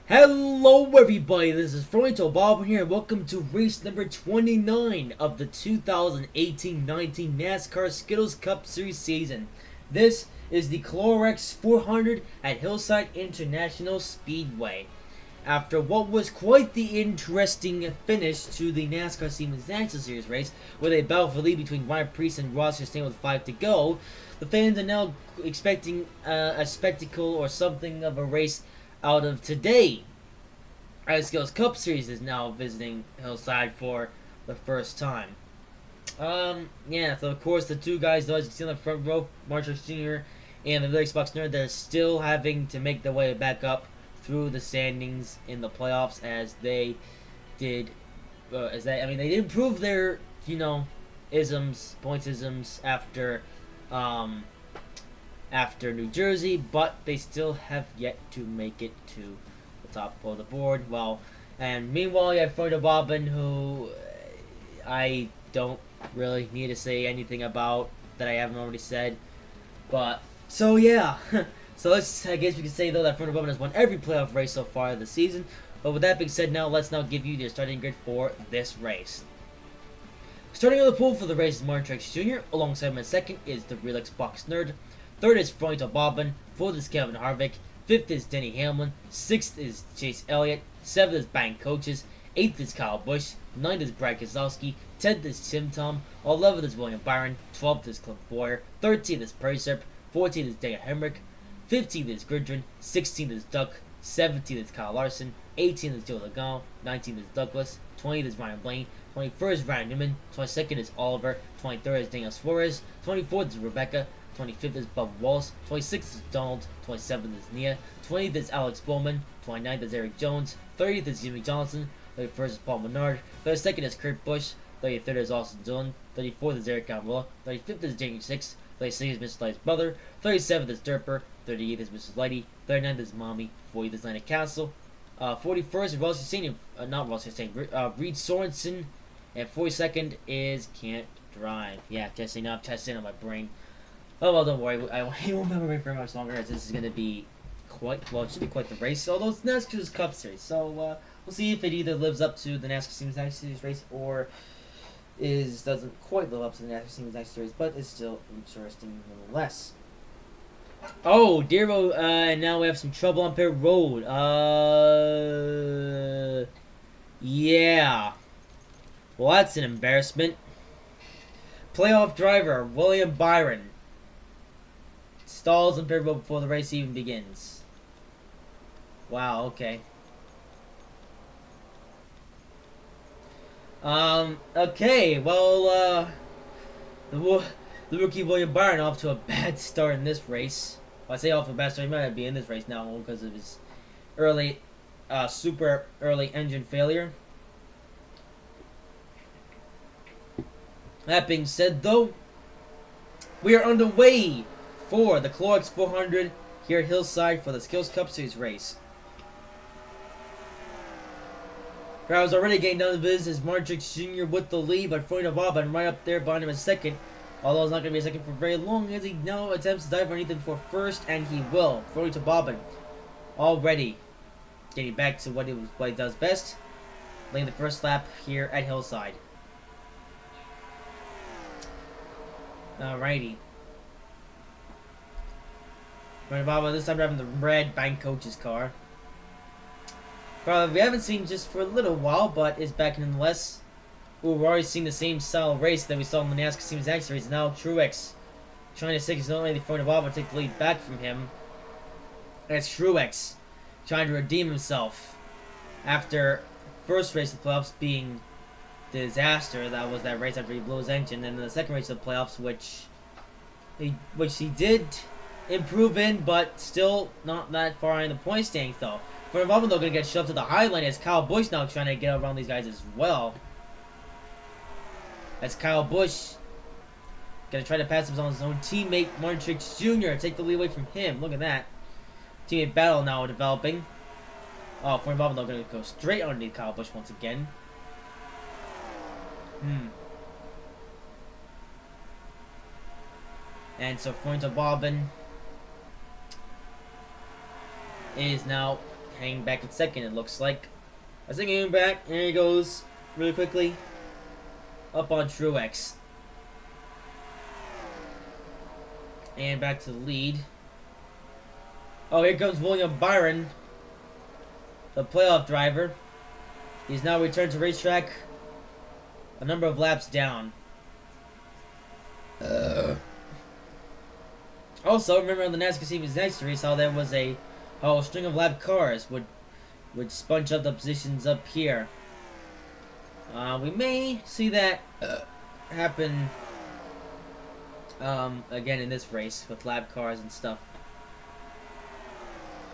Hello everybody, this is Fronto Bob here and welcome to race number 29 of the 2018-19 NASCAR Skittles Cup Series season. This is the Clorox 400 at Hillside International Speedway. After what was quite the interesting finish to the NASCAR Siemens National Series race, with a battle for the lead between Ryan Preece and Ross Chastain with 5 to go, the fans are now expecting a spectacle or something of a race out of today. Skittles Cup Series is now visiting Hillside for the first time. So of course the two guys, though, as you can see on the front row, Mark Truex Jr. and the Xbox Nerd, they're still having to make their way back up through the standings in the playoffs as they did, they did improve their, points-isms after New Jersey, but they still have yet to make it to the top of the board. Well, and meanwhile you have Frodo Bobbin, who I don't really need to say anything about that I haven't already said. But, so yeah. So I guess we can say though that Frodo Bobbin has won every playoff race so far this season. But with that being said, let's give you the starting grid for this race. Starting on the pole for the race is Martin Truex Jr. Alongside him in second is the real Xbox Nerd. Third is Fronto Bobbin. Fourth is Kevin Harvick. Fifth is Denny Hamlin. Sixth is Chase Elliott. Seventh is Bank Coaches. Eighth is Kyle Busch. Ninth is Brad Keselowski. 10th is Tim Tom. 11th is William Byron. 12th is Clint Boyer. 13th is Percy. 14th is Daniel Hemrick. 15th is Gridron. 16th is Duck. 17th is Kyle Larson. 18th is Joe Logano. 19th is Douglas. 20th is Ryan Blaney. 21st is Ryan Newman. 22nd is Oliver. 23rd is Daniel Suarez. 24th is Rebecca. 25th is Bubba Wallace, 26th is Donald, 27th is Nia, 20th is Alex Bowman, 29th is Eric Jones, 30th is Jimmy Johnson, 31st is Paul Menard, 32nd is Kurt Busch, 33rd is Austin Dillon, 34th is Eric Almirola, 35th is Jamie Six, 36th is Mr. Light's brother, 37th is Derper, 38th is Mrs. Lighty, 39th is Mommy, 40th is Lana Castle, 41st is Ross Chastain, Reed Sorensen, and 42nd is Can't Drive. Yeah, testing on my brain. Oh, well, don't worry. I won't remember it very much longer, as this is going to be it should be quite the race. Although it's NASCAR's Cup Series, so we'll see if it either lives up to the NASCAR Siemens Series race or doesn't quite live up to the NASCAR Siemens Series, but it's still interesting nonetheless. Oh, dear, and now we have some trouble on pit road. Yeah. Well, that's an embarrassment. Playoff driver, William Byron, stalls on pit road before the race even begins. Wow, okay. Okay, well, the rookie William Byron off to a bad start in this race. Well, I say off to a bad start, he might not be in this race now because of his super early engine failure. That being said, though, we are underway for the Clorox 400 here at Hillside for the Skittles Cup Series race. Crowd's already getting down to business. Martin Truex Jr. with the lead, but Frodo Bobbin right up there behind him in second. Although it's not going to be a second for very long, as he now attempts to dive underneath him for first, and he will. Frodo Bobbin already getting back to what he does best, laying the first lap here at Hillside. Alrighty. Frodo Bobbin this time driving the red Bank Coach's car. Probably we haven't seen just for a little while, but is back nonetheless. Ooh, we're already seeing the same style of race that we saw in the NASCAR Siemens National race. Now Truex trying to stick his own lane Frodo Bobbin take the lead back from him. And it's Truex trying to redeem himself after first race of the playoffs being disaster. That was that race after he blew his engine, and then the second race of the playoffs, which he did improve in, but still not that far in the point standings though. For Bobbin though, gonna get shoved to the high line as Kyle Busch now trying to get around these guys as well. As Kyle Busch gonna try to pass him on his own teammate Martin Truex Jr. Take the lead away from him. Look at that teammate battle now developing. Oh, for Bobbin though, gonna go straight underneath Kyle Busch once again. And so Frodo Bobbin is now hanging back in second, it looks like. I think hanging back, there he goes, really quickly. Up on Truex. And back to the lead. Oh, here comes William Byron, the playoff driver. He's now returned to racetrack a number of laps down. Also, remember on the NASCAR Series next race how there was a string of lap cars would sponge up the positions up here. We may see that happen again in this race with lap cars and stuff.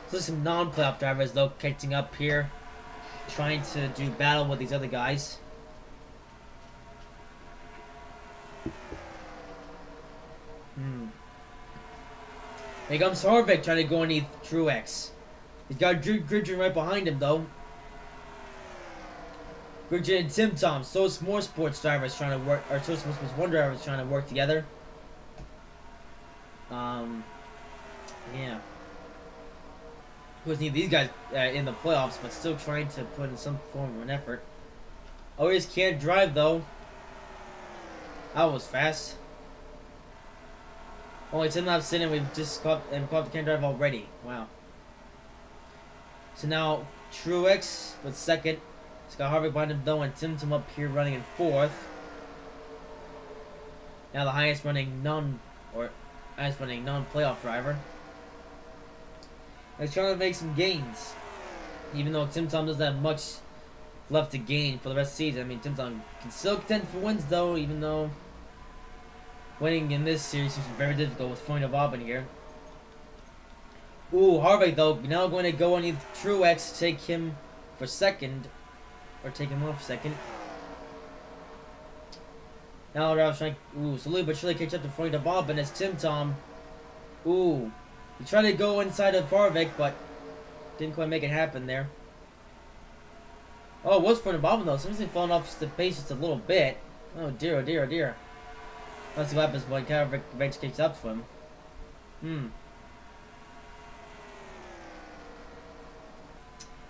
So there's some non-playoff drivers though catching up here, trying to do battle with these other guys. Here comes Harvick trying to go underneath Truex. He's got Grigson right behind him though. Grigson and Tim Tom, so more sports drivers trying to work, or so sports one drivers trying to work together. Yeah. Of course, need these guys in the playoffs, but still trying to put in some form of an effort. Oh, he just can't drive though. That was fast. Only 10 laps in and we've just caught the can't drive already. Wow. So now Truex with second. He's got Harvick behind him though, and Tim Tom up here running in fourth. Now the highest running non-playoff driver. He's trying to make some gains. Even though Tim Tom doesn't have much left to gain for the rest of the season. I mean, Tim Tom can still contend for wins though, even though winning in this series is very difficult with Freund of Auburn here. Ooh, Harvick though, now going to go underneath Truex, take him for second. Or take him off second. Now Ralph's trying, slowly but surely catch up to Freund of Auburn as Tim Tom. He tried to go inside of Harvick, but didn't quite make it happen there. Oh, it was Freund of Auburn though. Somebody's falling off the pace just a little bit. Oh dear, oh dear, oh dear. Let's see what happens when Harvick eventually catches up to him.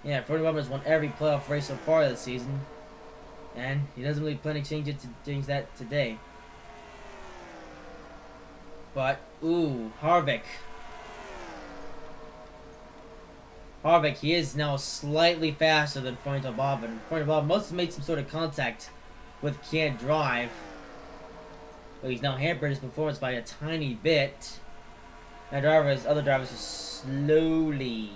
Yeah, Freund of Auburn has won every playoff race so far this season. And he doesn't really plan to change that today. But, Harvick. Harvick, he is now slightly faster than Freund of Auburn. Freund of Auburn must have made some sort of contact with Can't Drive. But he's now hampered his performance by a tiny bit. And other drivers are slowly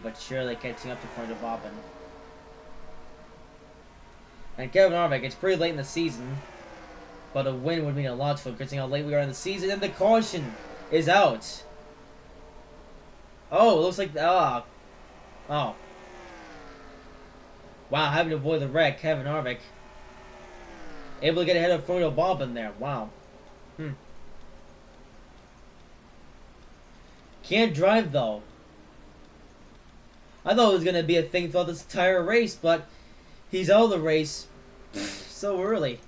but surely catching up to Freund of Auburn. And Kevin Harvick, it's pretty late in the season, but a win would mean a lot to him, considering how late we are in the season. And the caution is out. Oh, it looks like wow, having to avoid the wreck, Kevin Harvick able to get ahead of Freund of Auburn there. Wow. Can't drive though. I thought it was gonna be a thing throughout this entire race, but he's out of the race so early.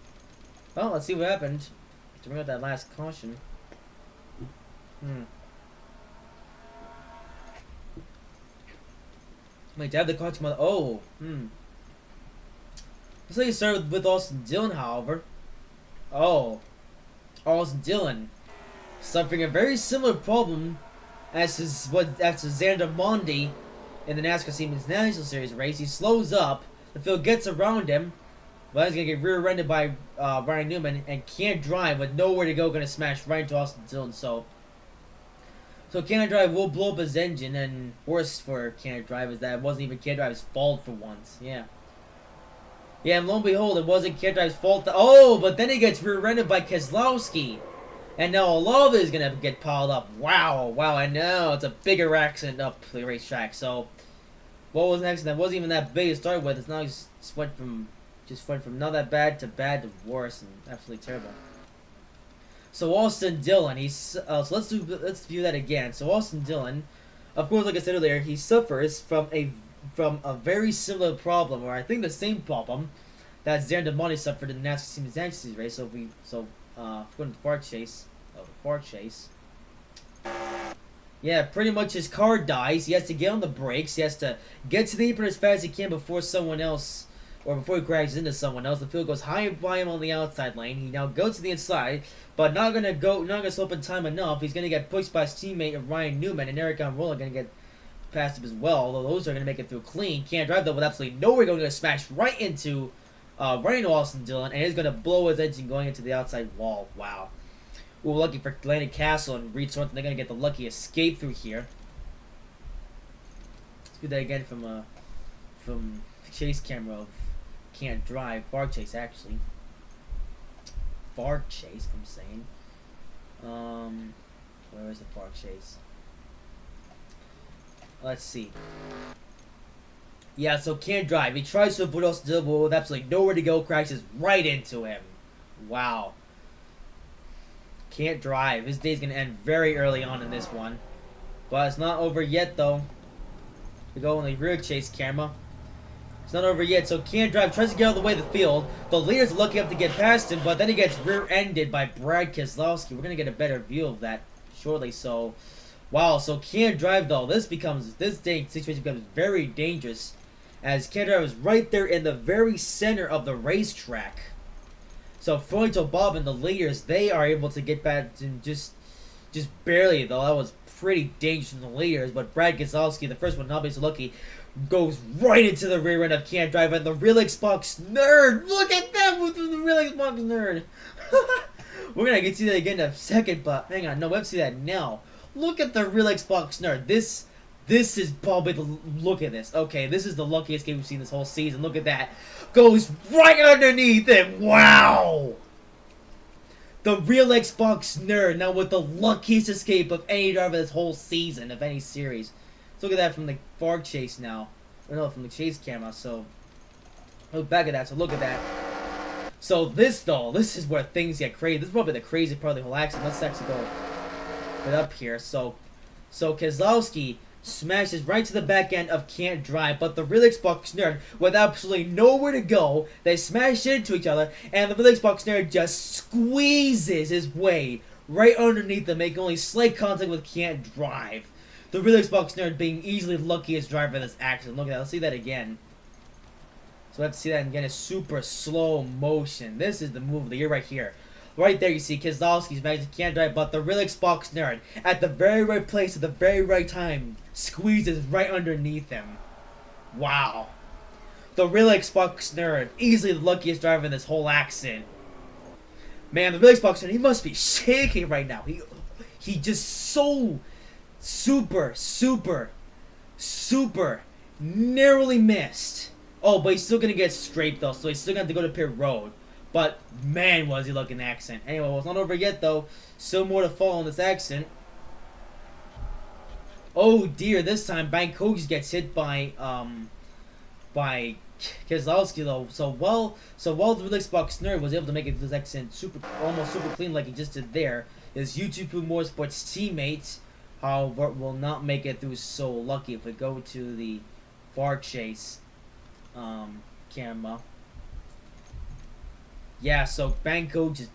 Well, let's see what happened to bring out that last caution. Wait, to have the caution. Looks like he started with Austin Dillon, however. Austin Dillon suffering a very similar problem as to Xander Mondi in the NASCAR Series National Series race. He slows up, the field gets around him, but he's going to get rear-ended by Ryan Newman and can't drive with nowhere to go, going to smash right into Austin Dillon. So Can't Drive will blow up his engine, and worse for Can't Drive is that it wasn't even Can't Drive's fault for once. Yeah, and lo and behold, it wasn't Can't Drive's fault. But then he gets rear-ended by Keselowski. And now all of it is going to get piled up. Wow, I know. It's a bigger accident up the racetrack. So, what was an accident that wasn't even that big to start with? It's now just went from not that bad to worse and absolutely terrible. So, Austin Dillon, so let's view that again. So, Austin Dillon, of course, like I said earlier, he suffers from a very similar problem, or I think the same problem, that Xander Mondi suffered in the NASCAR Series race. Going to the Park Chase. Yeah, pretty much his car dies. He has to get on the brakes. He has to get to the apron as fast as he can before someone else, or before he crashes into someone else. The field goes high by him on the outside lane. He now goes to the inside, but not gonna slow up in time enough. He's gonna get pushed by his teammate Ryan Newman, and Eric Almirola gonna get past him as well. Although those are gonna make it through clean. Can't drive though with absolutely nowhere. Going to smash right into Austin Dillon, and he's gonna blow his engine going into the outside wall. Wow. Ooh, lucky for Landon Castle and Reed Sorensen. They're going to get the lucky escape through here. Let's do that again from chase camera of can't drive. Far chase, actually. Far chase, I'm saying. Where is the far chase? Let's see. Yeah, so can't drive. He tries to avoid Austin Dillon, but with absolutely nowhere to go, crashes right into him. Wow. Can't drive. His day's gonna end very early on in this one. But it's not over yet though. We go on the rear chase camera. It's not over yet, so can't drive. Tries to get out of the way of the field. The leader's lucky enough to get past him, but then he gets rear-ended by Brad Keselowski. We're gonna get a better view of that shortly, so wow, so can't drive though. This situation becomes very dangerous, as can't drive is right there in the very center of the racetrack. So Froito Bob and the leaders, they are able to get back and just barely though. That was pretty dangerous from the leaders, but Brad Keselowski, the first one not being so lucky, goes right into the rear end of Can't Drive, and the real Xbox nerd. Look at that with the real Xbox nerd. We're gonna get to see that again in a second, but hang on, no, we have to see that now. Look at the real Xbox nerd. This is probably the look at this. Okay, this is the luckiest game we've seen this whole season. Look at that. Goes right underneath him. Wow. The real Xbox nerd now with the luckiest escape of any driver this whole season of any series. So look at that from the far chase now. Or no, from the chase camera. So look back at that. So look at that. So this is where things get crazy. This is probably the crazy part of the whole accident. Let's actually go it up here. So Keselowski smashes right to the back end of Can't Drive, but the real Xbox nerd, with absolutely nowhere to go, they smash into each other, and the real Xbox nerd just squeezes his way right underneath them, making only slight contact with Can't Drive. The real Xbox nerd being easily the luckiest driver in this accident. Look at that. Let's see that again. So we have to see that again in super slow motion. This is the move of the year right here. Right there you see Keselowski's magic Can't Drive, but the real Xbox nerd at the very right place at the very right time squeezes right underneath him. Wow. The real Xbox nerd, easily the luckiest driver in this whole accident. Man, the real Xbox nerd, he must be shaking right now. He just so super narrowly missed. Oh, but he's still gonna get scraped though, so he's still gonna have to go to pit road. But man, was he looking accident. Anyway, well, it's not over yet though. Still more to fall in this accident. Oh dear, this time Bankoji gets hit by Keselowski though. So while the real Xbox nerd was able to make it to this accident almost super clean like he just did there, his YouTube Motorsports teammates, however, will not make it through so lucky. If we go to the far chase camera. Yeah, so Bankoji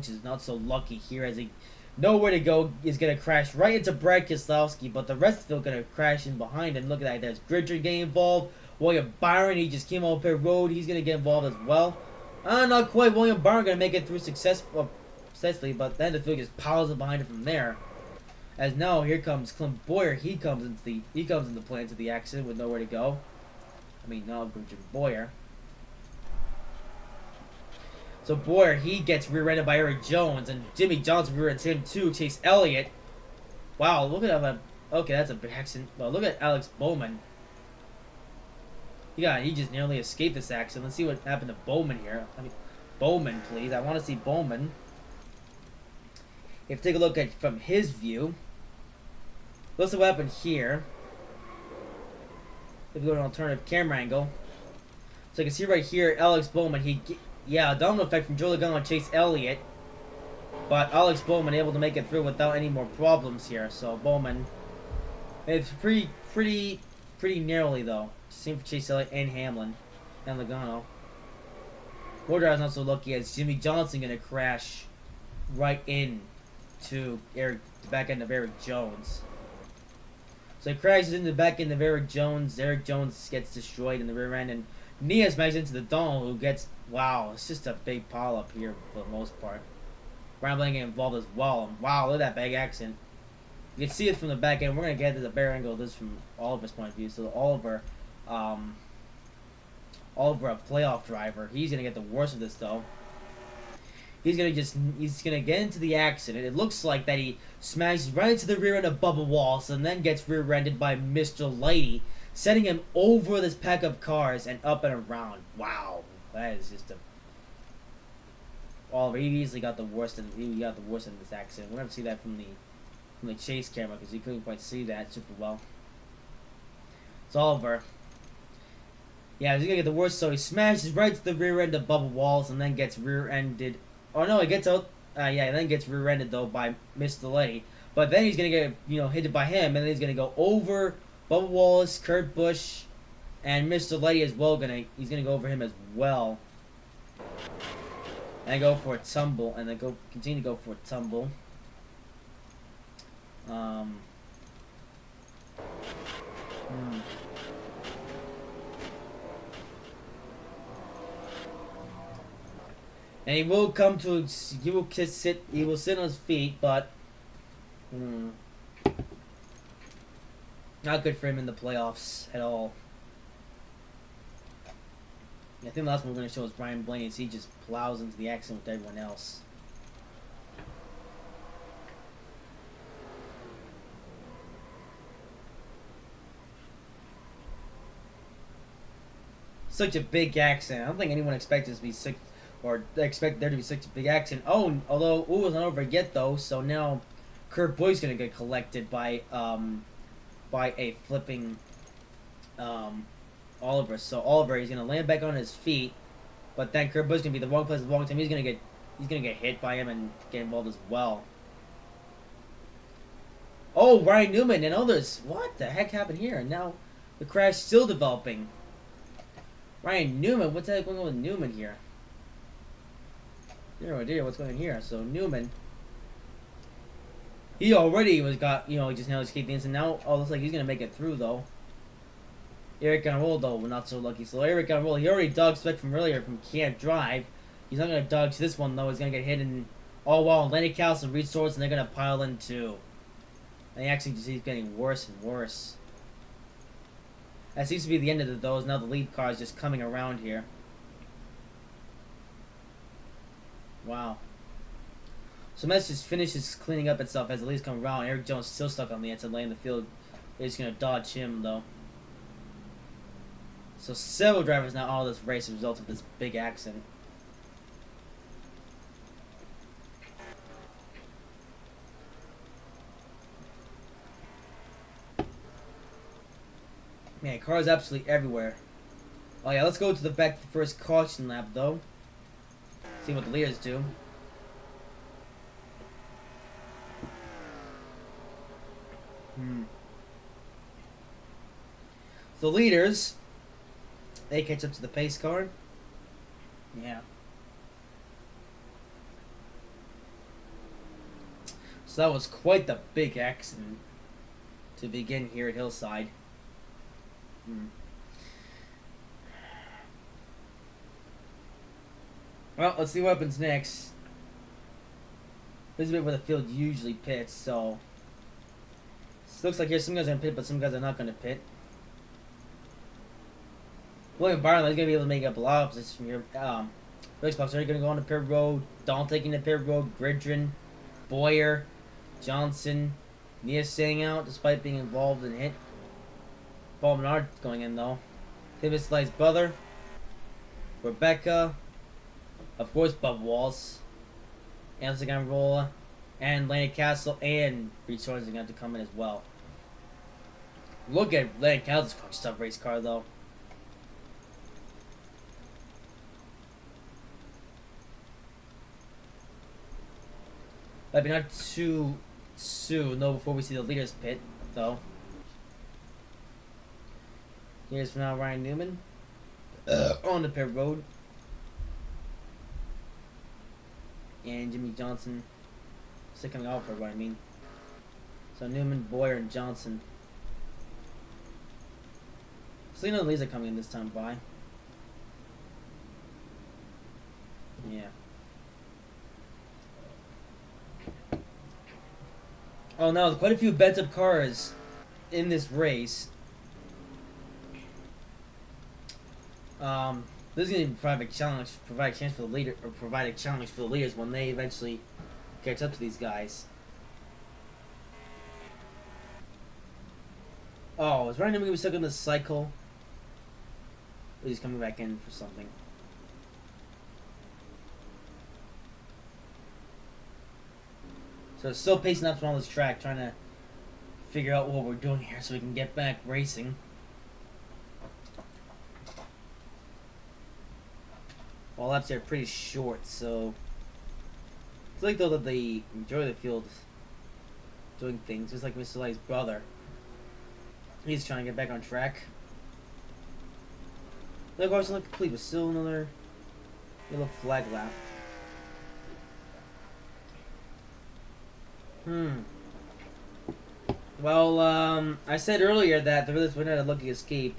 is not so lucky here, as he nowhere to go. Is gonna crash right into Brad Keselowski, but the rest of them gonna crash in behind him. Look at that. There's Gridger getting involved. William Byron, he just came off pit road. He's gonna get involved as well. Not quite. William Byron gonna make it through successfully, but then the field just piles up behind him from there. As now here comes Clint Boyer. He comes into play into the accident with nowhere to go. I mean, no, Gridger, Boyer. So Boyer, he gets rear-ended by Eric Jones, and Jimmy Johnson rear-ends him too. Chase Elliott. Wow, look at that. Okay, that's a big accident. Well, look at Alex Bowman. Yeah, he just nearly escaped this accident. Let's see what happened to Bowman here. I mean, Bowman, please. I want to see Bowman. If you take a look at from his view, let's see what happened here. If we go to an alternative camera angle, so you can see right here, Alex Bowman. Yeah, a domino effect from Joe Logano and Chase Elliott. But Alex Bowman able to make it through without any more problems here. So Bowman, it's pretty narrowly though. Same for Chase Elliott and Hamlin and Logano. Wardrow's not so lucky as Jimmy Johnson gonna crash right in to the back end of Eric Jones. So he crashes into the back end of Eric Jones. Eric Jones gets destroyed in the rear end, and Nia smashes into the Donald, who gets, wow, it's just a big pile up here for the most part. Brian Blank getting involved as well. And wow, look at that big accident. You can see it from the back end. We're going to get to the better angle of this from Oliver's point of view. So Oliver, a playoff driver, he's going to get the worst of this though. He's gonna get into the accident. It looks like that he smashes right into the rear end of Bubba Wallace and then gets rear-ended by Mr. Lady, sending him over this pack of cars and up and around. Wow, that is just a. Oliver, he easily got the worst in this accident. We're gonna see that from the chase camera because he couldn't quite see that super well. It's Oliver. Yeah, he's gonna get the worst. So he smashes right to the rear end of Bubba Wallace and then gets rear-ended. Oh no, he gets out. Then gets rear-ended though by Mr. Lady. But then he's gonna get hit by him, and then he's gonna go over Bubba Wallace, Kurt Busch, and Mr. Lady as well. He's gonna go over him as well, and go for a tumble, and then continue to go for a tumble. And he will sit on his feet, but not good for him in the playoffs at all. I think the last one we're going to show is Brian Blaney as he just plows into the accident with everyone else. Such a big accident. I don't think anyone expected this to be sick. Or they expect there to be such a big accident. Oh, although it was not over yet though. So now, Kurt Busch's gonna get collected by a flipping Oliver. So Oliver, he's gonna land back on his feet, but then Kurt Busch's gonna be the wrong place at the wrong time. He's gonna get hit by him and get involved as well. Oh, Ryan Newman and others. What the heck happened here? And now the crash still developing. Ryan Newman, what's that going on with Newman here? No idea what's going on here. So Newman, he already just now escaped the incident. Now, looks like he's gonna make it through though. Eric on roll though, not so lucky. So Eric on roll, he already dodged spec from earlier from Can't Drive. He's not gonna dodge this one though. He's gonna get hit in all while Lenny Callis and Reed Swords, and they're gonna pile in too. And he actually just keeps getting worse and worse. That seems to be the end of those. Now the lead car is just coming around here. Wow. So Mets just finishes cleaning up itself as the leads come around. Eric Jones still stuck on the inside lane of the field. They're just going to dodge him, though. So several drivers now out of this race as a result of this big accident. Man, cars absolutely everywhere. Oh yeah, let's go to the back to the first caution lap, though. See what the leaders do. The leaders, they catch up to the pace car. Yeah. So that was quite the big accident to begin here at Hillside. Well, let's see what happens next. This is a bit where the field usually pits, so it looks like here some guys are going to pit, but some guys are not going to pit. William Byron is going to be able to make up a lot of positions from here. Felix Box are going to go on the pit road. Dahl taking the pit road. Gridron, Boyer, Johnson, Nia staying out despite being involved in hit. Paul Menard going in though. David Sly's brother. Rebecca. Of course, Bub Walls. Anderson Gamrola. And Laney Castle and Reed Swords are going to come in as well. Look at Laney Castle's tough race car though. Maybe not too soon though before we see the leaders pit though. Here's for now Ryan Newman on the pit road. And Jimmy Johnson still coming out for what I mean. So Newman, Boyer, and Johnson So no leads are coming in this time by. Yeah. Oh no, quite a few bent up cars in this race. This is going to provide a chance for the leader, or provide a challenge for the leaders when they eventually catch up to these guys. Oh, is Ryan going to be stuck in the cycle? Or he's coming back in for something? So still pacing up on this track, trying to figure out what we're doing here so we can get back racing. Well, laps are pretty short, so it's like though that they enjoy the field doing things, just like Mr. Light's brother. He's trying to get back on track. The course not complete, but still another yellow flag lap. Well, I said earlier that the Riddlers would not a lucky escape.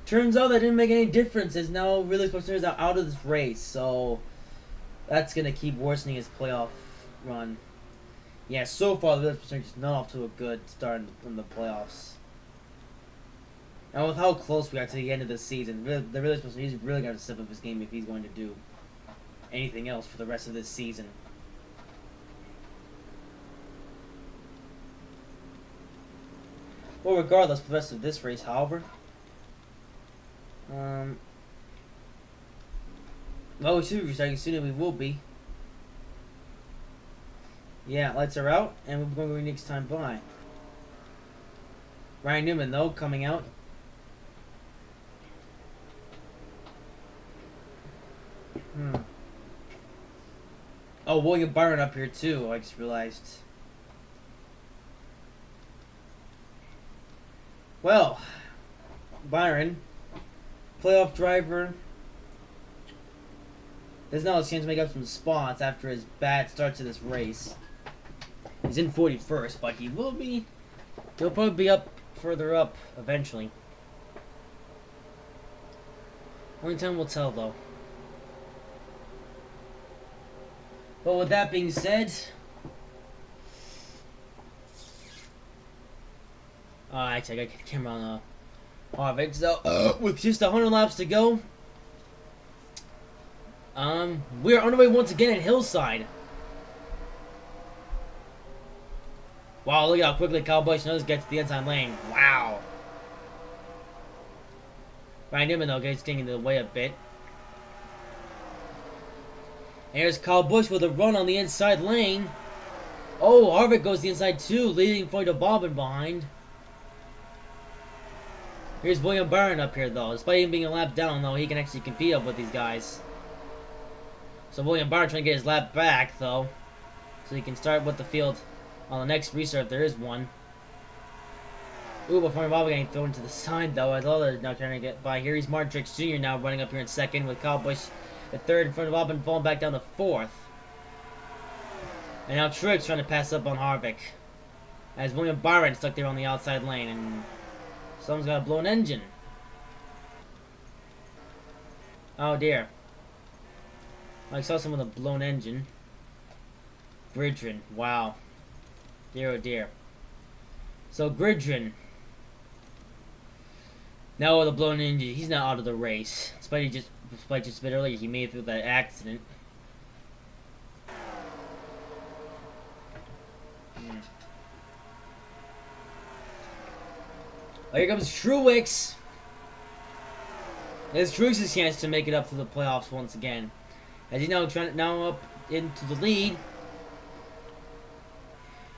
Turns out that didn't make any difference, as now Riddlers Personers are out of this race, so that's gonna keep worsening his playoff run. Yeah, so far the Riddlers Personers is not off to a good start in the playoffs. And with how close we are to the end of the season, the Riddlers Personers he's really got to step up his game if he's going to do anything else for the rest of this season. Well, regardless, for the rest of this race, however, well, we should be restarting soon, and we will be. Yeah, lights are out, and we're going to go next time by. Ryan Newman, though, coming out. Oh, William Byron up here, too, I just realized. Well, Byron, playoff driver, there's now a chance to make up some spots after his bad start to this race. He's in 41st, but he'll probably be up further up eventually. Only time will tell, though. But with that being said, actually, I got the camera on Harvick. So, with just 100 laps to go, we're on our way once again at Hillside. Wow, look at how quickly Kyle Busch knows gets to the inside lane. Wow. Ryan Newman, though, getting in the way a bit. And here's Kyle Busch with a run on the inside lane. Oh, Harvick goes the inside too, leading Floyd Bobbin behind. Here's William Byron up here, though. Despite him being a lap down, though, he can actually compete up with these guys. So William Byron trying to get his lap back, though, so he can start with the field on the next restart if there is one. Ooh, but Floyd Bobbin getting thrown to the side, though, as others now trying to get by. Here he's Martin Truex Jr. now running up here in second, with Kyle Busch at third in front of Bobbin, falling back down to fourth. And now Truex trying to pass up on Harvick, as William Byron stuck there on the outside lane, and someone's got a blown engine. Oh dear. I saw someone with a blown engine. Gridrin, wow. Dear oh dear. So Gridrin, now with a blown engine, he's not out of the race. Despite just a bit earlier, he made it through that accident. Oh, here comes Truex. It's Truex's chance to make it up to the playoffs once again, as he's now up into the lead.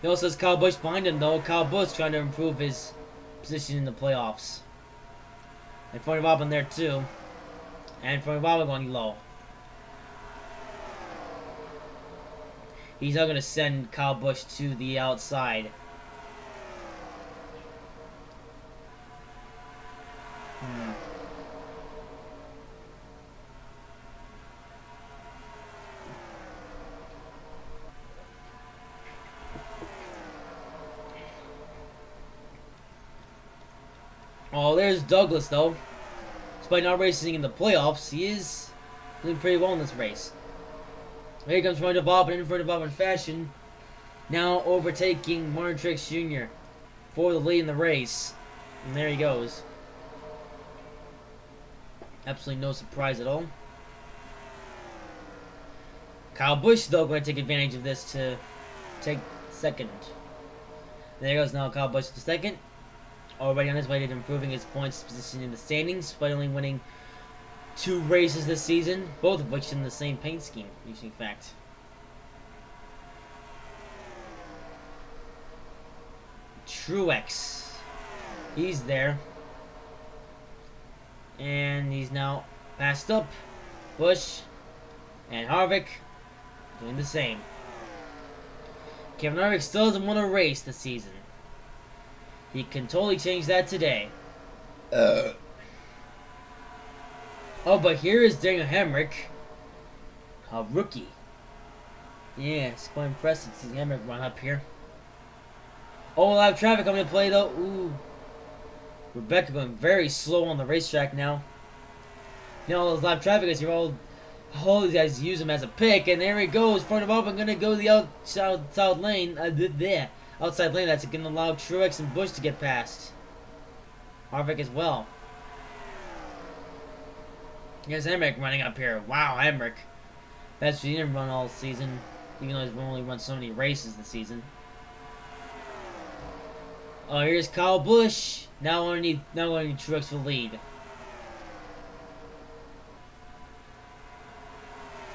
He also has Kyle Busch behind him, though. Kyle Busch trying to improve his position in the playoffs. And Floyd Bobbin there too, and Floyd Bobbin going low. He's now going to send Kyle Busch to the outside. Oh, there's Douglas, though. Despite not racing in the playoffs, he is doing pretty well in this race. Here comes front of Bob, in front of Bob in fashion. Now overtaking Martin Truex Jr. for the lead in the race. And there he goes. Absolutely no surprise at all. Kyle Busch, though, going to take advantage of this to take second. There goes now Kyle Busch to second. Already on his way to improving his points position in the standings, despite only winning 2 races this season, both of which in the same paint scheme, in fact. Truex. He's there. And he's now passed up. Busch and Harvick doing the same. Kevin Harvick still hasn't won a race this season. He can totally change that today. Oh, but here is Daniel Hemrick, a rookie. Yeah, it's quite impressive to see Hemrick run up here. Oh, a lot of traffic coming to play, though. Ooh. Rebecca going very slow on the racetrack now. You know, there's a lot of traffic as you're all these guys use him as a pick, and there he goes. Front of up, I'm gonna go to the outside lane. Outside lane, that's gonna allow Truex and Busch to get past. Harvick as well. Here's Hemrick running up here. Wow, Hemrick. That's he didn't run all season, even though he's only run so many races this season. Oh, here's Kyle Busch. Now I need Truex for the lead.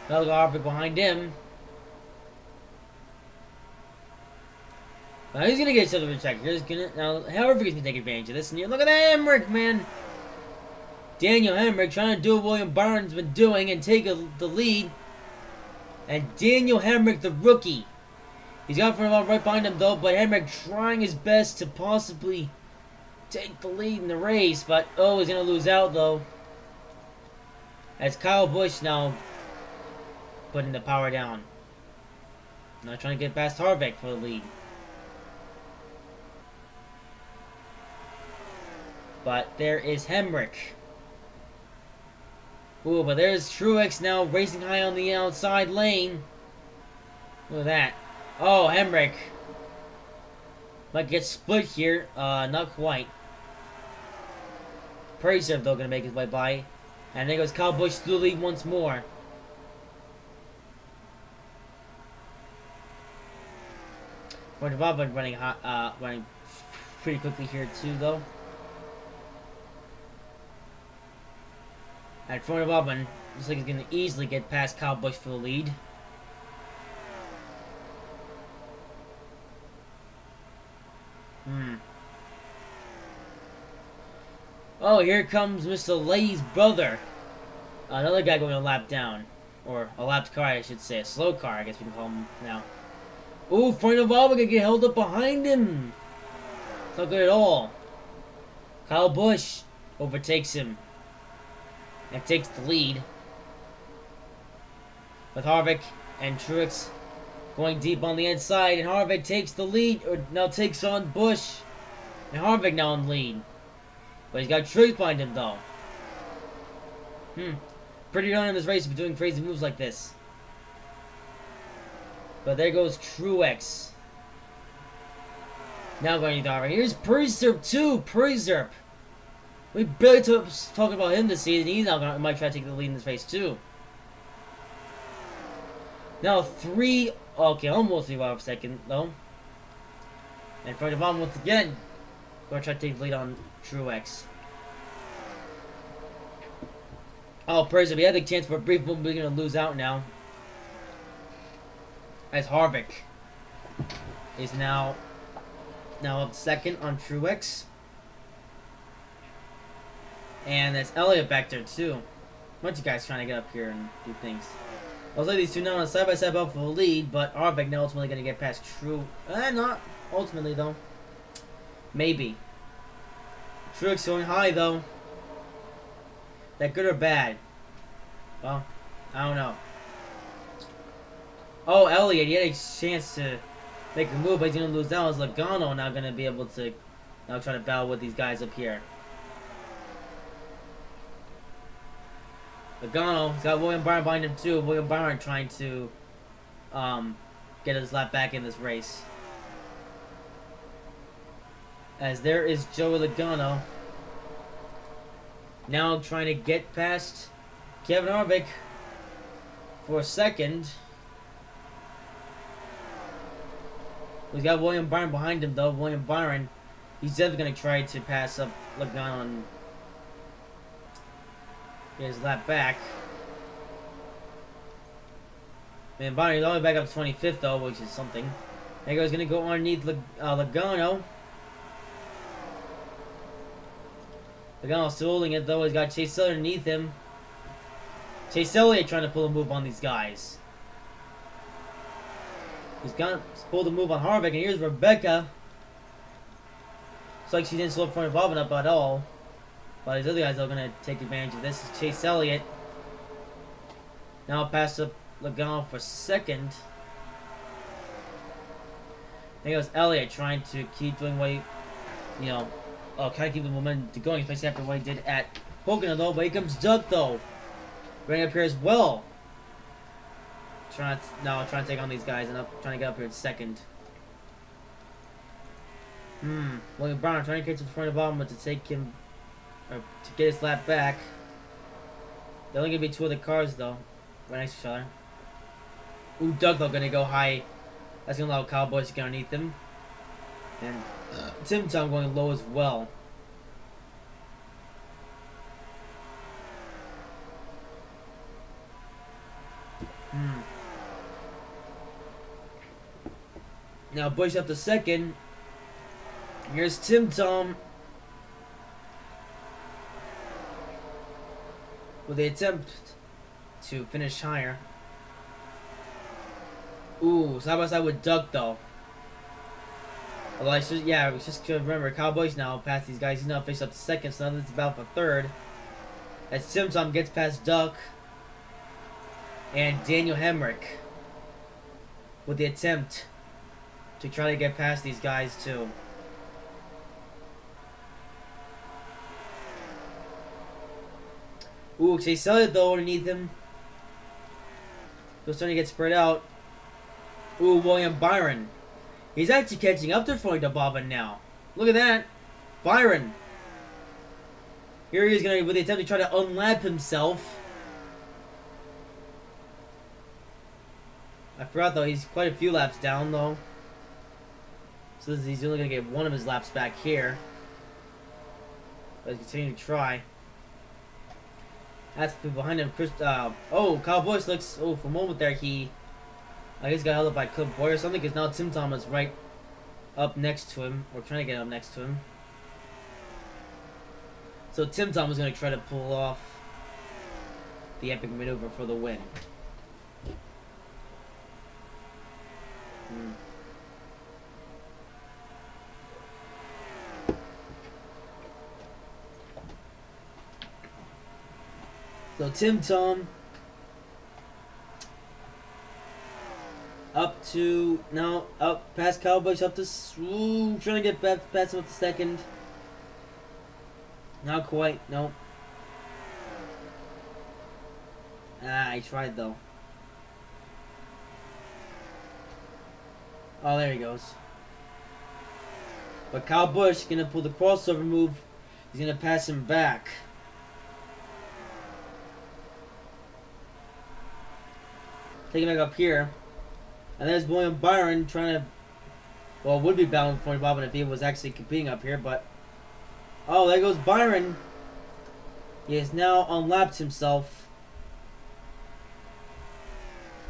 Now Harvick behind him. Now he's gonna get himself a check. Now Harvick is gonna take advantage of this. And look at that Hemrick, man. Daniel Hemrick trying to do what William Byron's been doing and take the lead. And Daniel Hemrick, the rookie. He's got front of right behind him though, but Hemrick trying his best to possibly take the lead in the race. But oh, he's gonna lose out though. As Kyle Busch now putting the power down. Now trying to get past Harvick for the lead. But there is Hemrick. Ooh, but there's Truex now racing high on the outside lane. Look at that. Oh, Hemrick might get split here. Not quite. Prazer, though, gonna make his way by. And there goes Kyle Busch through the lead once more. Ford Bob running pretty quickly here too, though. And Ford Bob looks like he's gonna easily get past Kyle Busch for the lead. Oh, here comes Mr. Lay's brother. Another guy going a lap down. Or a lapped car, I should say. A slow car, I guess we can call him now. Ooh, front of all, we're gonna get held up behind him. It's not good at all. Kyle Busch overtakes him. And takes the lead. With Harvick and Truex going deep on the inside. And Harvick takes the lead. Or now takes on Busch. And Harvick now in the lead. But he's got Truex behind him though. Pretty early in this race to be doing crazy moves like this. But there goes Truex. Now going to Harvick. Here's Preserp too. Preserp. We barely talking about him this season. He's now might try to take the lead in this race too. Now almost 3 out of second though. And Fred Devon once again going to try to take the lead on Truex. Oh, Preserp, he had the chance for a brief moment, but he's going to lose out now. As Harvick is now up second on Truex. And there's Elliott back there too. A bunch of guys trying to get up here and do things. Looks like these two now on a side-by-side battle for the lead, but Harvick now ultimately going to get past not ultimately though. Maybe. Truex going high though. That good or bad? Well, I don't know. Oh, Elliott, he had a chance to make a move, but he's going to lose out. Is Logano now going to be able to now try to battle with these guys up here? Logano, he's got William Byron behind him too. William Byron trying to get his lap back in this race. As there is Joey Logano. Now trying to get past Kevin Harvick for a second. He's got William Byron behind him though. William Byron, he's definitely going to try to pass up Logano and get his lap back. Man, Byron is only back up 25th though, which is something. There goes going to go underneath Logano. Logano's still holding it though. He's got Chase Elliott underneath him. Chase Elliott trying to pull a move on these guys. He's pulled a move on Harvick, and here's Rebecca. Looks like she didn't slow up front of Bobbin up at all. But these other guys are going to take advantage of this. This is Chase Elliott. Now pass up Logano for second. There goes Elliott trying to keep doing what he, kind of keep the momentum going, especially after what he did at Pocono though. But here comes Doug though. Running up here as well. Trying to take on these guys and trying to get up here in second. William Brown trying to catch him in front of him, but to take him, or to get his lap back. They're only gonna be two other cars though, right next to each other. Ooh, Doug though gonna go high. That's gonna allow Cowboys to get underneath him. And Tim Tom going low as well. Now Bush up to second. Here's Tim Tom with the attempt to finish higher. Ooh, side by side with Doug though. Although we just should remember Cowboys now past these guys. He's now faced up to second, so now it's about for third. As Tim Tom gets past Duck and Daniel Hemrick with the attempt to try to get past these guys too. Ooh, Chase Elliott though underneath him. Still starting to get spread out. Ooh, William Byron. He's actually catching up to Floyd Bobbin now. Look at that. Byron. Here he is going to, with the attempt to try to unlap himself. I forgot though, he's quite a few laps down though. So he's only going to get one of his laps back here. But he's continuing to try. That's behind him. Kyle Busch looks, for a moment there, I guess got held up by Cliff Boyer or something, because now Tim Tom is right up next to him, or trying to get up next to him. So Tim Tom is going to try to pull off the epic maneuver for the win. So Tim Tom up past Cowboys, up to trying to get back past him up to second. Not quite, no. He tried though. Oh, there he goes. But Kyle Busch gonna pull the crossover move. He's gonna pass him back. Taking back up here. And there's William Byron trying to, would be battling for Bobbin if he was actually competing up here, but there goes Byron. He has now unlapped himself.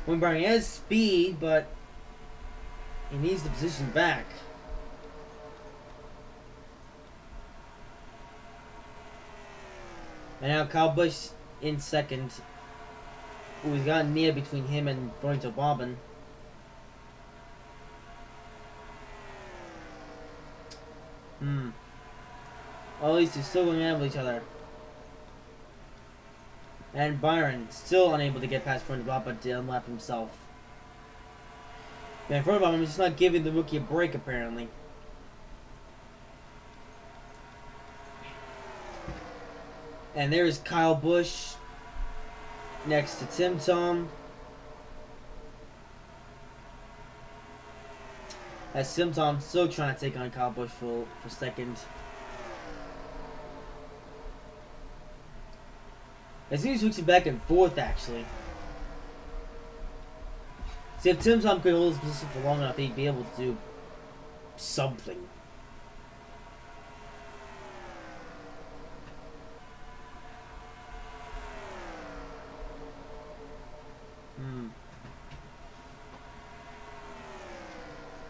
William Byron has speed, but he needs the position back. And now Kyle Busch in second. Ooh, he's got Nia between him and Floyd Bobbin. At least they're still going at each other. And Byron still unable to get past Floyd Bobbin, but to unlap himself. Man, Floyd Bobbin is just not giving the rookie a break apparently. And there's Kyle Busch. Next to Tim Tom. As Tim Tom still trying to take on Kyle Busch for second. It seems switching back and forth actually. See, if Tim Tom could hold his position for long enough, he'd be able to do something.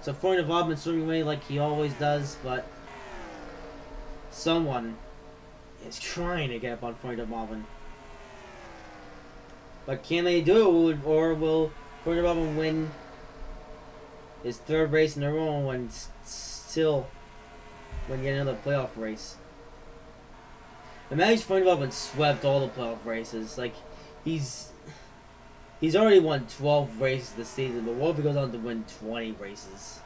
So Florian Bob swimming away like he always does, but someone is trying to get up on Florian Bobbin. But can they do it, or will Florian Bobbin win his third race in a row and still win yet another playoff race? Imagine Florian Bobbin swept all the playoff races. Like, he's already won 12 races this season, but what if he goes on to win 20 races?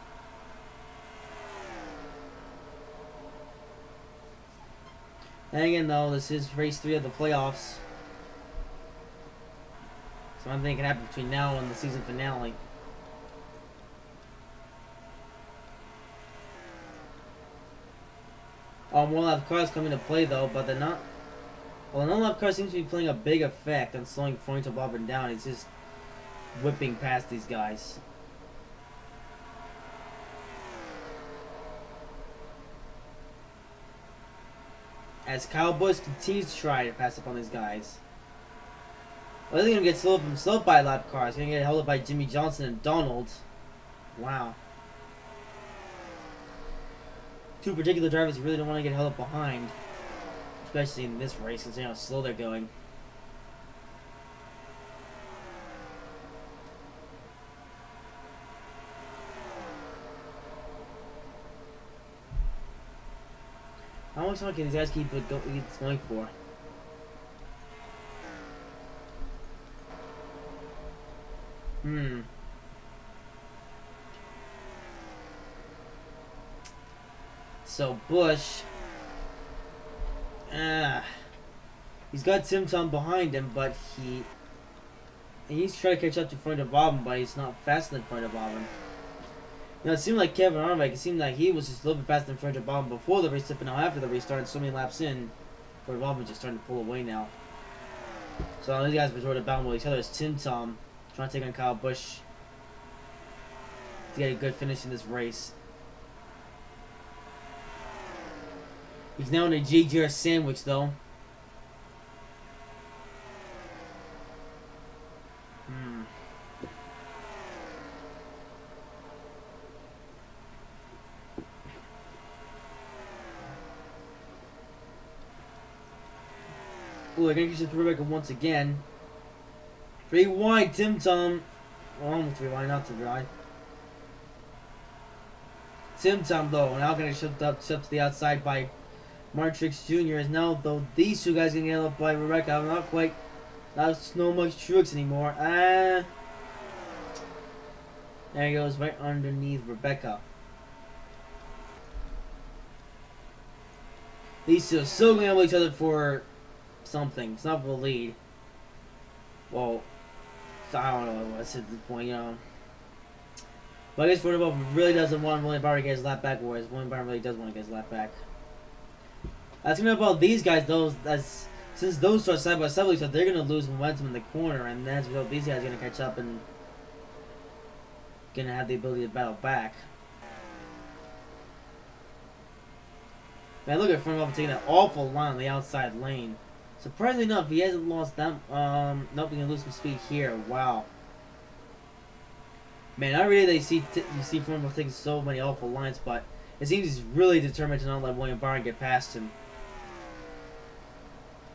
And again, though, this is race 3 of the playoffs. So I'm thinking happen between now and the season finale. One lap cars come into play, though, but they're not. Well, the lap car seems to be playing a big effect on slowing Florian Bobbin down. He's just whipping past these guys. As Kyle Busch continues to try to pass up on these guys. Well, they're going to get slowed by lap cars. Going to get held up by Jimmy Johnson and Donald. Wow. Two particular drivers really don't want to get held up behind. Especially in this race, considering how slow they're going. How much time can these guys keep going for? So Busch, he's got Tim Tom behind him, but he's trying to catch up to Florian Bobbin, but he's not faster than Florian Bobbin. You know, it seemed like Kevin Harvick, it seemed like he was just a little bit faster than Florian Bobbin before the race, but now after the race started so many laps in, Florian Bobbin just starting to pull away now. So these guys were sort of bound with each other as Tim Tom trying to take on Kyle Busch to get a good finish in this race. He's now in a GGR sandwich, though. Ooh, they're going to catch the Rebecca once again. 3 wide, Tim Tom. Well, almost 3 wide, not 3 wide. Tim Tom, though, now going to shift up to the outside by Martrix Jr. Is now, though, these two guys getting held up by Rebecca. Not much Truex anymore. There he goes, right underneath Rebecca. These two are still going to each other for something. It's not for the lead. Well, I don't know what's at the point, you know. But I guess Florian Bobbin really doesn't want William Byron to get his lap back, whereas William Byron really does want to get his lap back. That's going to be about these guys, though, since those two are side by side with each other, they're going to lose momentum in the corner, and as a result, these guys are going to catch up and going to have the ability to battle back. Man, look at Florian Bobbin taking that awful line on the outside lane. Surprisingly enough, he hasn't lost that. Nope, he can lose some speed here. Wow. Man, I really see Florian Bobbin taking so many awful lines, but it seems he's really determined to not let William Byron get past him.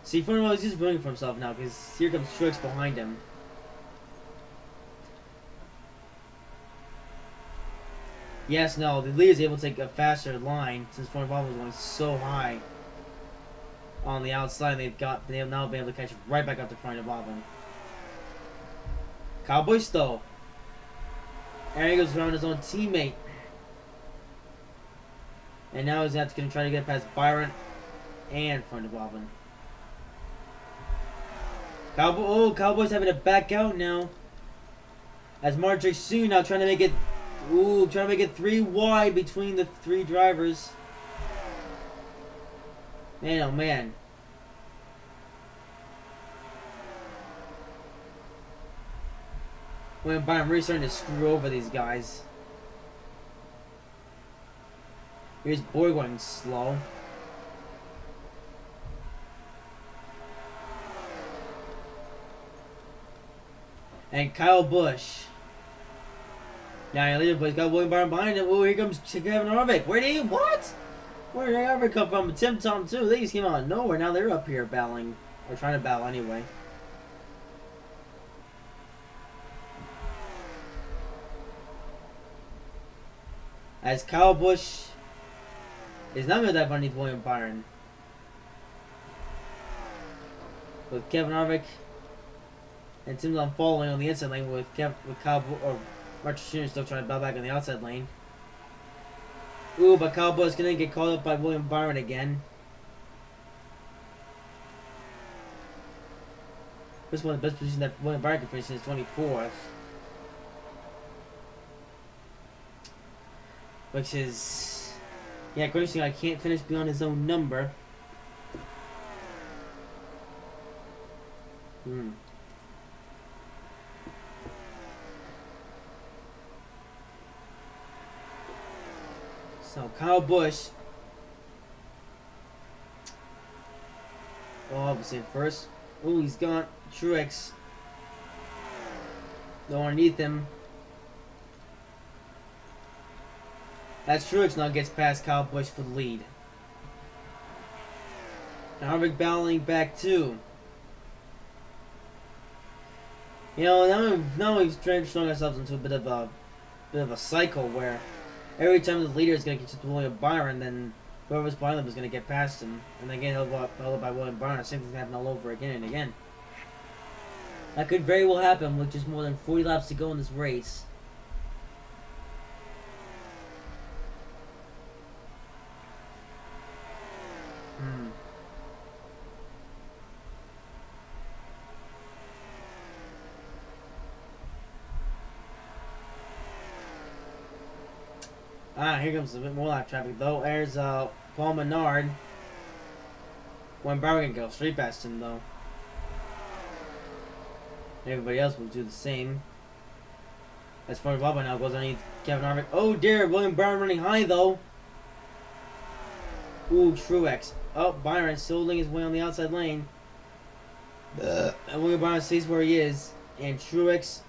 See, Florian Bobbin is just running for himself now because here comes Truex behind him. Yes, no, the leader is able to take a faster line since Florian Bobbin was going so high on the outside. They have now been able to catch right back up to Florian Bobbin. Kyle Busch, though. There he goes around his own teammate. And now he's going to try to get past Byron and Florian Bobbin. Cowboys having to back out now. As Marjorie soon now trying to make it. Ooh, trying to make it 3 wide between the 3 drivers. Man, oh man. William Byron really starting to screw over these guys. Here's Boy going slow. And Kyle Busch. Now he leader, but he's got William Byron behind him. Oh, here comes Kevin Harvick. Where did he? What? Where did Harvick come from? Tim Tom too. They just came out of nowhere. Now they're up here battling, or trying to battle anyway. As Kyle Busch is not going to dive underneath William Byron. With Kevin Harvick and Tim Tom following on the inside lane with Kyle or Martin Jr. still trying to battle back on the outside lane. Ooh, but Kyle Busch is going to get called up by William Byron again. This is one of the best positions that William Byron can finish in his 24th. Which is, yeah, Grayson, I can't finish beyond his own number. So Kyle Busch. Well, obviously first. Oh, he's got Truex. Go underneath him. As Truex now gets past Kyle Busch for the lead. Now Harvick battling back too. You know, now we've throwing ourselves into a bit of a cycle where every time the leader is going to get to William Byron, then whoever's behind them is going to get past him, and then get held up by William Byron. The same thing's happening all over again and again. That could very well happen with just more than 40 laps to go in this race. Here comes a bit more lap traffic though. There's Paul Menard. When Byron can go straight past him though. Everybody else will do the same. As far as Bubba now goes underneath Kevin Harvick. Oh dear, William Byron running high though. Ooh, Truex. Oh, Byron still holding his way on the outside lane. And William Byron stays where he is. And Truex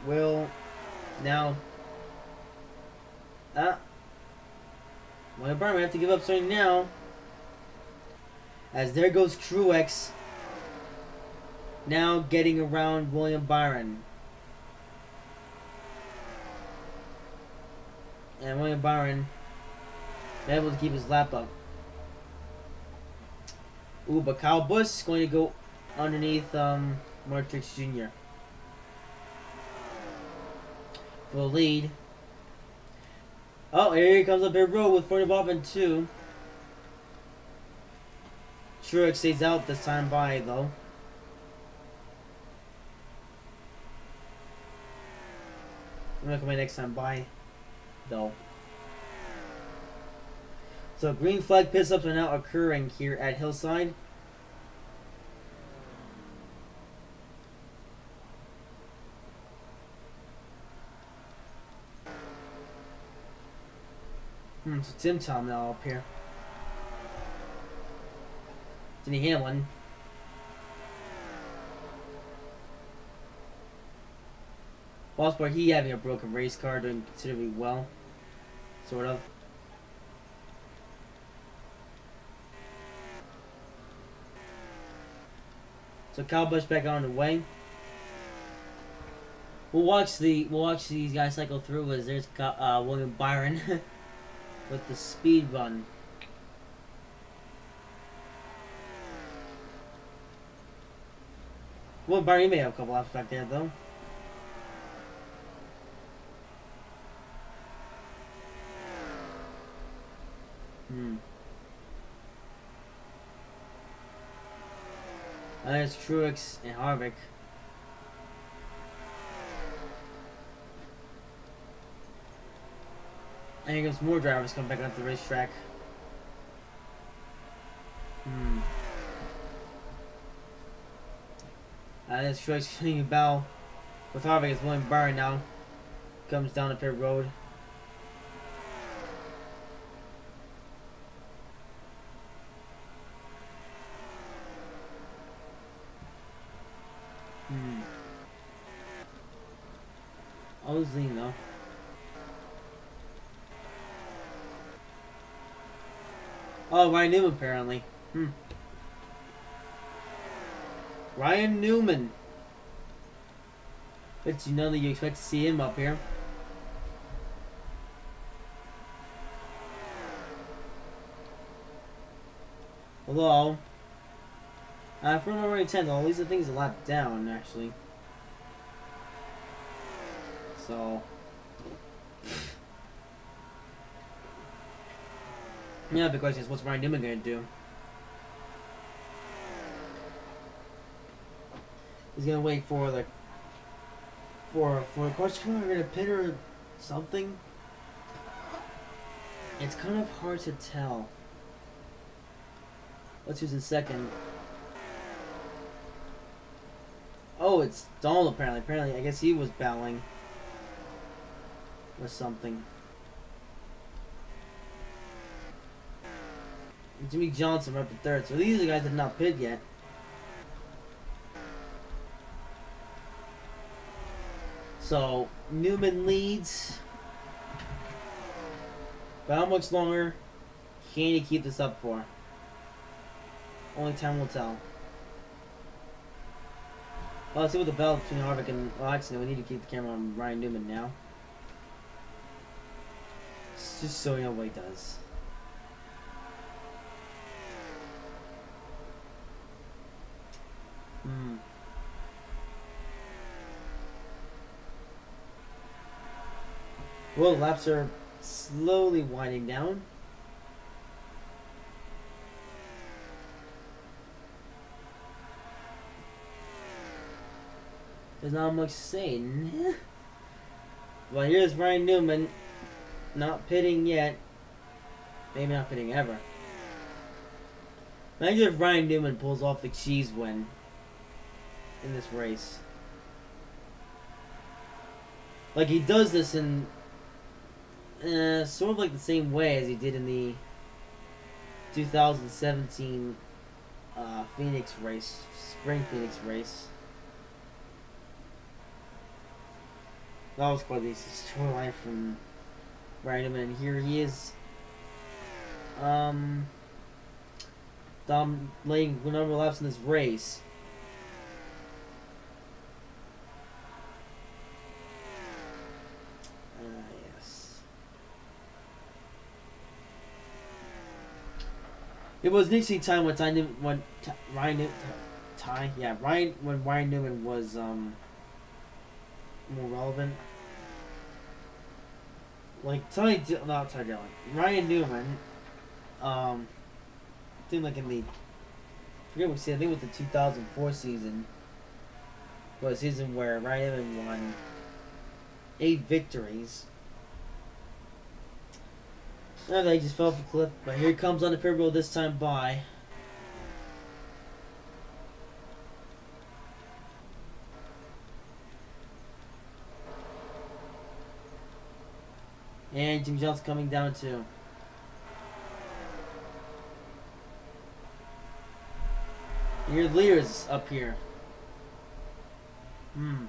will now... William Byron may have to give up starting now. As there goes Truex. Now getting around William Byron. And William Byron able to keep his lap up. Ooh, but Kyle Busch is going to go underneath Martrix Jr. for the lead. Oh, here he comes up here road with Forty Bob and 2. Truex stays out this time by though. I'm not coming next time by though. So green flag pit stops are now occurring here at Hillside. So Tim Tom now up here. Denny Hamlin. Walsport, he having a broken race car, doing considerably well. Sort of. So Kyle Busch back on the way. We'll watch these guys cycle through as there's William Byron with the speed run. William Byron, he may have a couple laps back there though. And there's Truex and Harvick. And here comes more drivers coming back onto the racetrack. And there's Truex hitting a bow with Harvick as William Byron now comes down the pit road. I was lean though. Oh, Ryan Newman apparently. Ryan Newman. But you know that you expect to see him up here. Hello. For number 10, though, at least the thing's a lap down, actually. So. Yeah, the question is, what's Ryan Newman gonna do? He's gonna wait for the for a question or gonna pit or something. It's kind of hard to tell. Let's use in second. Oh, it's Donald apparently. Apparently, I guess he was bowing or something. Jimmy Johnson up at third. So these are the guys that have not pit yet. So Newman leads. But how much longer can he keep this up for? Only time will tell. Well, let's see what the battle between Harvick and... Well, actually, we need to keep the camera on Ryan Newman now. Just so you know what he does. Well, laps are slowly winding down. There's not much to say. Well, here's Ryan Newman. Not pitting yet. Maybe not pitting ever. Imagine if Ryan Newman pulls off the cheese win in this race. Like he does this in sort of like the same way as he did in the 2017 Phoenix race, Spring Phoenix race. That was quite a storyline from Ryan Newman, and here he is. Dominating the number of laps in this race. Yes. It was an interesting time when Ryan Newman was more relevant. Like Ryan Newman, I think like in the, I forget what season, I think it was the 2004 season, was a season where Ryan Newman won 8 victories. And they just fell off a cliff, but here he comes on the pit road this time by. And Jimmy Johnson coming down too. Your leaders up here. Well,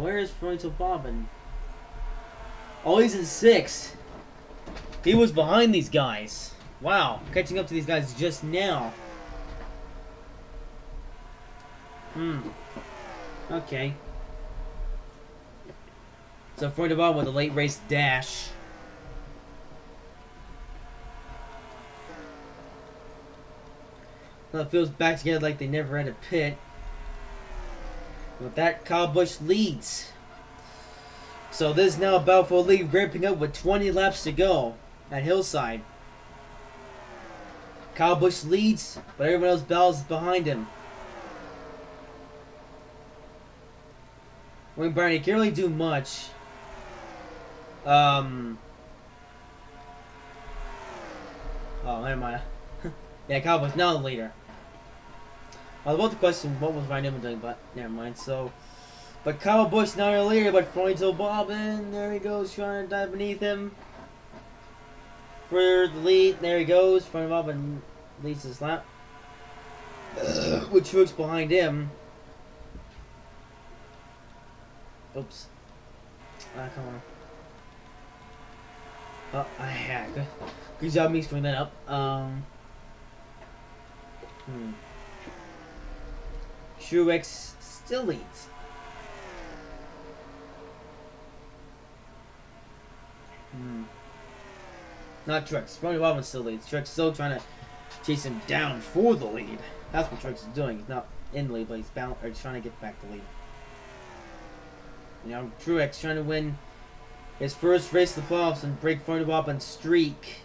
where is Fronto Bobbin? Oh, he's in 6th. He was behind these guys. Wow, catching up to these guys just now. Okay. So Fronto Bobbin with a late race dash. Now it feels back together like they never had a pit. With that, Kyle Busch leads. So this is now a battle for a lead, ramping up with 20 laps to go at Hillside. Kyle Busch leads, but everyone else battles behind him. Wayne Barney can't really do much. Oh, never mind. Yeah, Kyle Busch now the leader. I was about to question what was Ryan Newman doing, but never mind. So, but Kyle Busch now the leader, but Fronto Bobbin, there he goes, trying to dive beneath him for the lead. There he goes, Fronto Bobbin leads his lap with Truex behind him. Oops. Come on. Oh, yeah, good job me screwing that up. Truex still leads. Not Truex. Ronnie Bobbin still leads. Truex still trying to chase him down for the lead. That's what Truex is doing. He's not in the lead, but he's bound or trying to get back to lead. You know, Truex trying to win his first race of the playoffs and break Ronnie Bobbin's streak.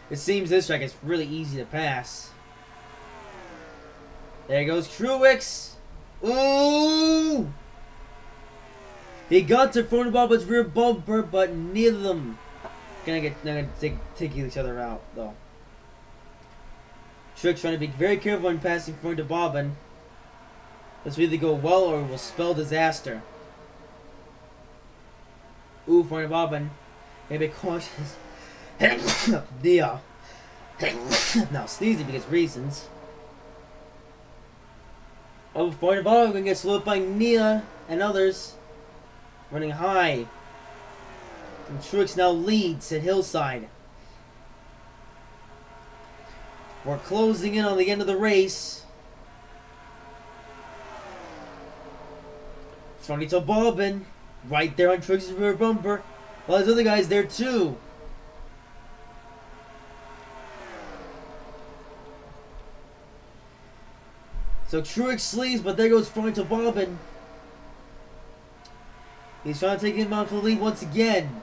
It seems this track is really easy to pass. There goes Truex. Ooh! He got to Ronnie Bobbin's rear bumper, but neither of them gonna take each other out though. Truex trying to be very careful when passing Ronnie Bobbin. This will either go well or it will spell disaster. Ooh, Ronnie Bobbin. Maybe cautious. Yeah. Now sneezing because reasons. Oh, Ronnie Bobbin gonna get slowed by Nia and others. Running high. And Truex now leads at Hillside. We're closing in on the end of the race. Fronto Bobbin right there on Truex's rear bumper. While there's other guys there too. So Truex leads, but there goes Fronto Bobbin. He's trying to take him out for the lead once again.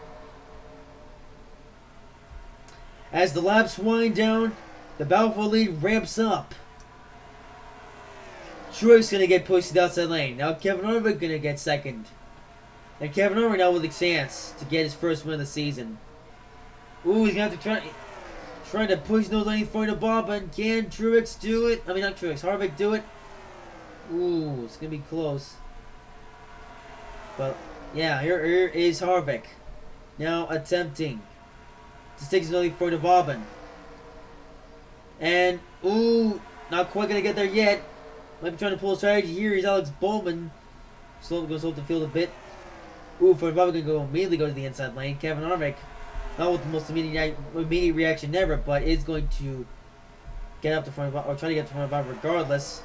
As the laps wind down, the battle for the lead ramps up. Truex gonna get pushed to the outside lane. Now Kevin Harvick gonna get second. And Kevin Harvick now with a chance to get his first win of the season. Ooh, he's gonna have to trying to push those lanes for the Bobbin. Can Truex do it? I mean, not Truex. Harvick do it? Ooh, it's gonna be close. But yeah, here is Harvick now attempting to take his lead for the Bobbin. And ooh, not quite gonna get there yet. Might be trying to pull a strategy here. He's Alex Bowman. Goes off the field a bit. Ooh, for Bobbin gonna immediately go to the inside lane. Kevin Harvick, not with the most immediate reaction ever, but is going to get up to front of, or try to get to front of Bobbin regardless.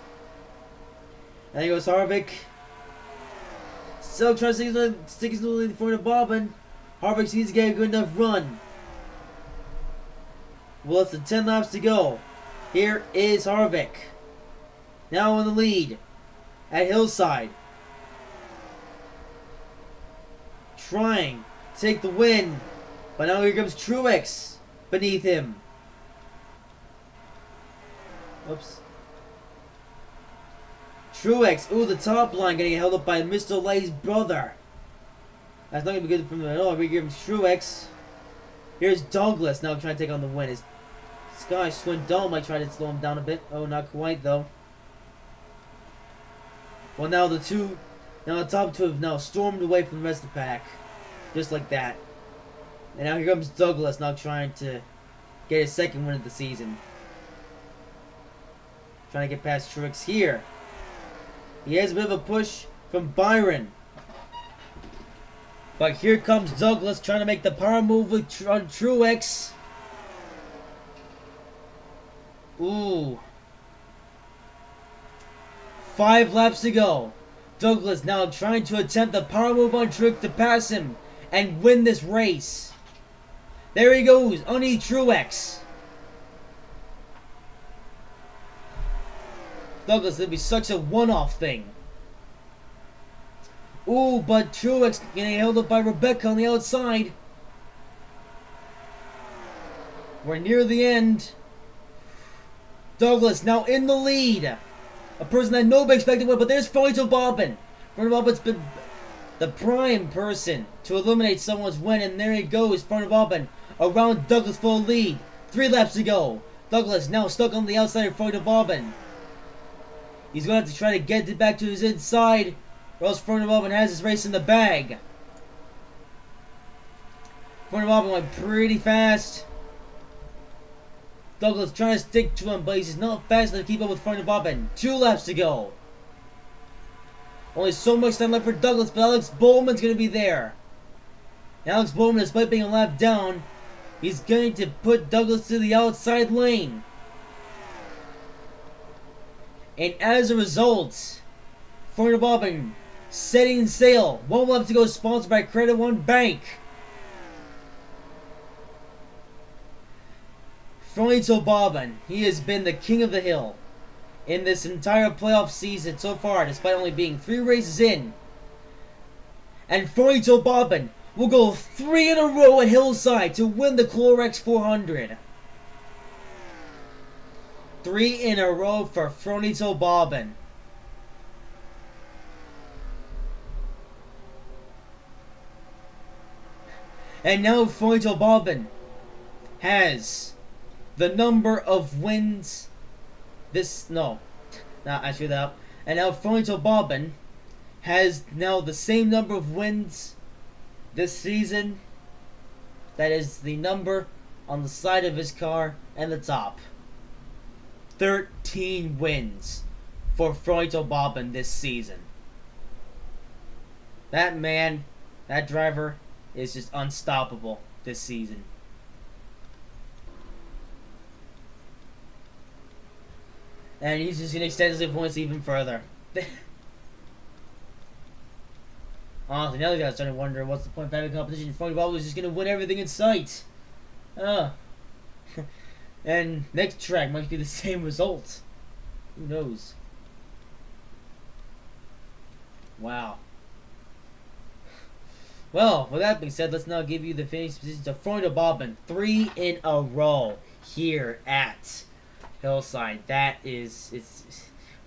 And there goes Harvick. Still trying to stick his lead in front of Bobbin. Harvick needs to get a good enough run. Well, less than 10 laps to go. Here is Harvick. Now in the lead at Hillside. Trying to take the win. But now here comes Truex beneath him. Oops. Truex, ooh, the top line getting held up by Mr. Lay's brother. That's not going to be good for him at all. Here comes Truex. Here's Douglas now trying to take on the win. This guy, Swindell, might try to slow him down a bit. Oh, not quite, though. Well, now the top two have now stormed away from the rest of the pack. Just like that. And now here comes Douglas now trying to get his second win of the season. Trying to get past Truex here. He has a bit of a push from Byron. But here comes Douglas trying to make the power move with on Truex. Ooh. 5 laps to go. Douglas now trying to attempt the power move on Truex to pass him and win this race. There he goes, underneath Truex. Douglas, it'd be such a one-off thing. Ooh, but Truex getting held up by Rebecca on the outside. We're near the end. Douglas now in the lead. A person that nobody expected to win, but there's Froito Bobbin. Froito Bobbin's been the prime person to eliminate someone's win, and there he goes, Froito Bobbin around Douglas full lead. 3 laps to go. Douglas now stuck on the outside of Froito Bobbin. He's going to have to try to get it back to his inside, or else Froito Bobbin has his race in the bag. Froito Bobbin went pretty fast. Douglas trying to stick to him, but he's just not fast enough to keep up with Froito Bobbin. 2 laps to go. Only so much time left for Douglas, but Alex Bowman's going to be there. And Alex Bowman, despite being a lap down, he's going to put Douglas to the outside lane. And as a result, Froito Bobbin setting sail. 1 lap to go, sponsored by Credit One Bank. Froito Bobbin, he has been the king of the hill in this entire playoff season so far, despite only being 3 races in. And Froito Bobbin will go 3 in a row at Hillside to win the Clorox 400. 3 in a row for Froito Bobbin. And now Froito Bobbin has the number of wins I screwed that up. And now Froito Bobbin has now the same number of wins this season. That is the number on the side of his car and the top. 13 wins for Froito Bobbin this season. That man, that driver, is just unstoppable this season. And he's just going to extend his influence even further. Honestly, now the guys starting to wonder what's the point of having competition. Froito Bobbin is just going to win everything in sight. And next track might be the same result. Who knows? Wow. Well, with that being said, let's now give you the finishing positions of Froito Bobbin. 3 in a row here at Hillside. That is,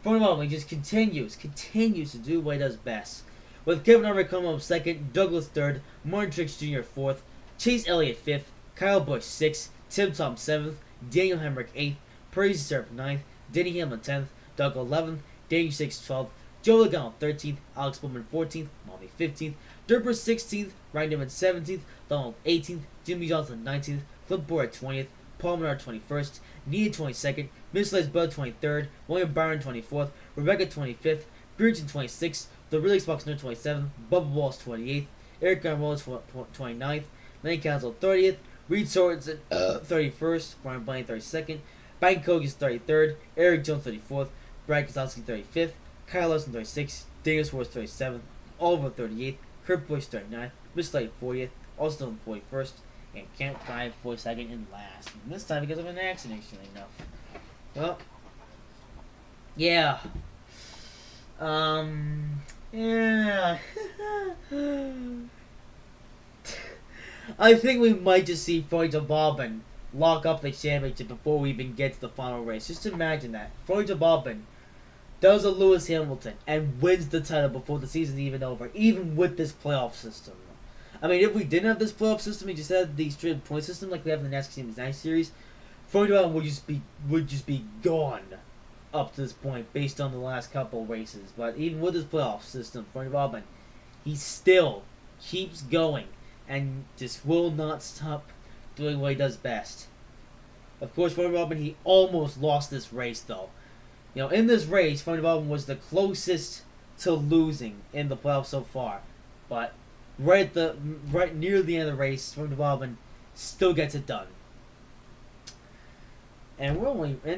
Froito Bobbin just continues to do what he does best. With Kevin Harvick coming up second, Douglas third, Martin Truex Jr. fourth, Chase Elliott fifth, Kyle Busch sixth, Tim Tom seventh, Daniel Hemrick eighth, Perry Surf ninth, Denny Hamlin 10th, Doug 11th, Danny 6th 12th, Joe Logano 13th, Alex Bowman 14th, Mommy 15th, Durber 16th, Ryan Newman 17th, Donald 18th, Jimmy Johnson 19th, Clint Boyer 20th, Paul Menard 21st, Nia 22nd, Miss Bell 23rd, William Byron 24th, Rebecca 25th, Bridget 26th, The Really Xbox Nerd 27th, Bubba Walls 28th, Eric Garmola 29th, Lenny Council 30th, Reed Sorensen 31st, Brian Blaney 32nd, Bank Kogan is 33rd, Eric Jones 34th, Brad Kozlowski 35th, Kyle Larson 36th, Daniel Swartz 37th, Oliver 38th, Kurt Busch 39th, Miss Light 40th, Austin 41st, and Kent Pride 42nd and last. And this time because of an accident, actually enough. Well, yeah. Yeah. I think we might just see Froito Bobbin lock up the championship before we even get to the final race. Just imagine that. Froito Bobbin does a Lewis Hamilton and wins the title before the season's even over, even with this playoff system. I mean, if we didn't have this playoff system, we just had the straight point system like we have in the NASCAR Series 9 series, Froito Bobbin would just be gone up to this point based on the last couple races. But even with this playoff system, Froito Bobbin, he still keeps going and just will not stop doing what he does best. Of course, Froito Bobbin, he almost lost this race though. You know, in this race, Froito Bobbin was the closest to losing in the playoffs so far. But right near the end of the race, Froito Bobbin still gets it done. And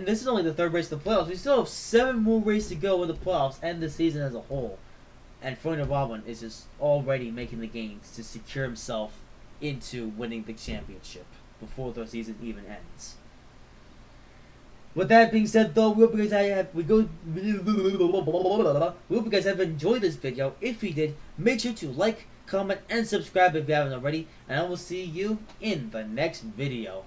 this is only the third race of the playoffs. We still have 7 more races to go in the playoffs and the season as a whole. And Froito Bobbin is just already making the gains to secure himself into winning the championship before the season even ends. With that being said, though, we hope you guys have enjoyed this video. If you did, make sure to like, comment, and subscribe if you haven't already. And I will see you in the next video.